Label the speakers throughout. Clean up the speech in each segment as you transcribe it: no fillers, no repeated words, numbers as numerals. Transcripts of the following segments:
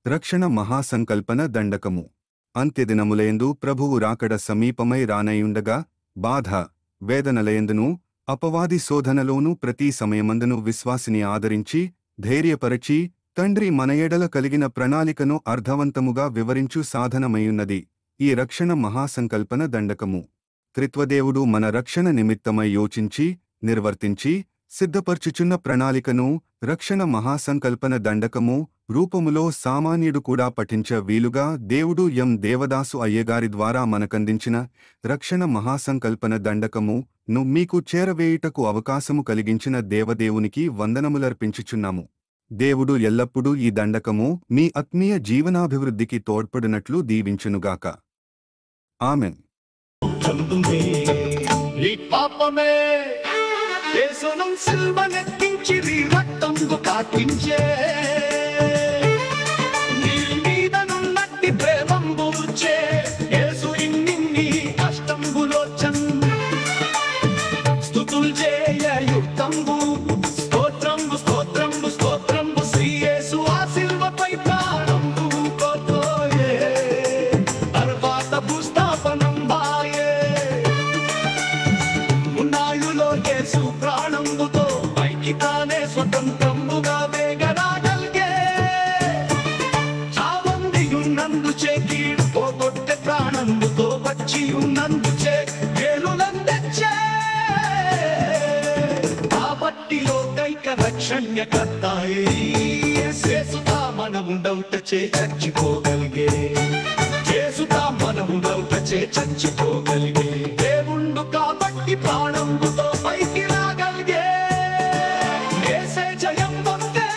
Speaker 1: రక్షణ మహాసంకల్పన దండకము. అంత్యదినములయందు ప్రభువు రాకడ సమీపమై రానయుండగా బాధ వేదనలయందును అపవాది శోధనలోనూ ప్రతి సమయమందును విశ్వాసిని ఆదరించి ధైర్యపరచి తండ్రి మన ఎడల కలిగిన ప్రణాళికను అర్థవంతముగా వివరించు సాధనమయున్నది ఈ రక్షణ మహాసంకల్పన దండకము. త్రిత్వదేవుడు మన రక్షణ నిమిత్తమై యోచించి నిర్వర్తించి సిద్ధపర్చుచున్న ప్రణాళికను రక్షణ మహాసంకల్పన దండకము రూపములో సామాన్యుడు కూడా పఠించ వీలుగా దేవుడు దేవదాసు అయ్యగారి ద్వారా మనకందించిన రక్షణ మహాసంకల్పన దండకము ను మీకు చేరవేయుటకు అవకాశము కలిగించిన దేవదేవునికి వందనములర్పించుచున్నాము. దేవుడు ఎల్లప్పుడూ ఈ దండకము మీ ఆత్మీయ జీవనాభివృద్ధికి తోడ్పడినట్లు దీవించునుగాక. ఆమెన్.
Speaker 2: యేసును సిలువనెక్కించి రక్తంతో కాటించే నీ మీదనున్నట్టి ప్రేమంబుచే యేసు ఇన్ని కష్టంబులోచన్ స్తుతులు చేయ యుక్తంబు స్తోత్రంబు స్తోత్రంబు స్తోత్రంబు శ్రీ యేసు ఆ సిలువపై ప్రాణంబు కోతోయే తర్వాత భూస్థాపనం బాయే ఉన్నాయులో యేసు ప్రాణంబుతో పైకి తానే స్వతంత్రంబుగా వేగరాగలిగే చావందియున్నందుచే కీడు పోగొట్టె ప్రాణంబుతో వచ్చి ఉన్నందుచే వేలులందెచ్చే కాబట్టి లోకైక రక్షణ్యకర్తాయే యేసుతా మనముండవుటచే చచ్చిపోగలిగే యేసుతా మనముండవుటచే చచ్చిపోగలిగే దేవుండు కాబట్టి ప్రాణంబుతో పైకి రాగలిగే యేసే జయం పొందే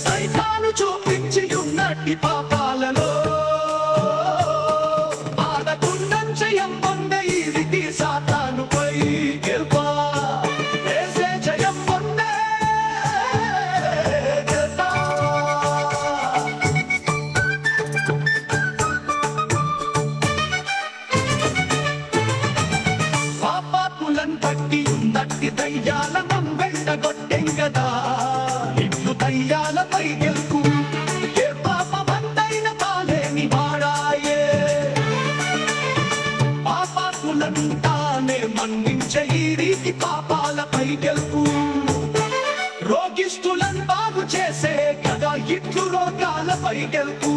Speaker 2: సైతాను చూపించి ఉన్నట్టి పాపాలలో ఆడకుండం జయం పొందే ఈ రీతి సాతానుపై గెలుపా యేసే జయం పొందే గెలుపా. పాపాత్ములను బట్టి ఉన్నట్టి దయ్యాలను వెంటగొట్టెంగదా ఇట్లు దయ్యాలపై గెలుపు ఏ పాపమంతైన పాలేని వాడాయే పాపాత్ములను తానే మన్నించే ఈ రీతి పాపాలపై గెలుపు రోగిష్ఠులను బాగు చేసే కదా ఇట్లు రోగాలపై గెలుపు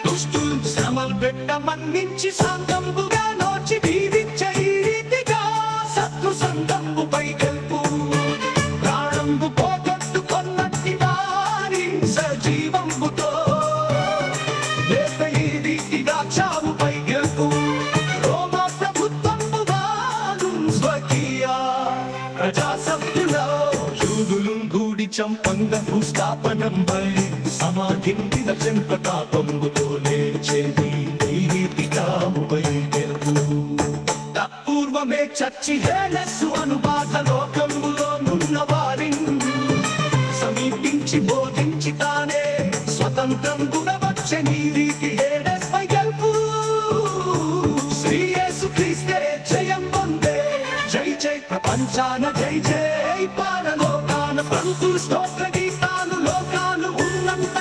Speaker 2: దుష్టులు శ్రమలు పెట్ట మన్నించి శాంతంబుగా నోచి వీరించే ఈ రీతిగా శత్రు సంతంబుపై గెలుపు ప్రాణంబు పోగొట్టుకొన్నట్టి వారి సజీవంబుతో లేపే ఈ రీతిగా చావుపై గెలుపు రోమా ప్రభుత్వంబు వారు స్వకీయ ప్రజాసభ్యులో యూదులు గూడి చంపంగ భూస్థాపనంపై సమాధించిన చెంపతాపంబుతో లేచేది ఈ రీతిగా ముపై గెలుపు పూర్వమే చచ్చి హేళస్సు అనుబాధ లోకంబులో నున్న వారిని సమీపించి బోధించి తానే స్వతంత్రం గుణవచ్చే నీ రీతి హేళస్పై గెలుపు శ్రీ యేసు క్రీస్తే జయం పొందే జై జై ప్రపంచాన జై జై పారలోకాన ప్రభుత్వ స్తోత్ర గీతాలు లోకాలు ఉన్నంత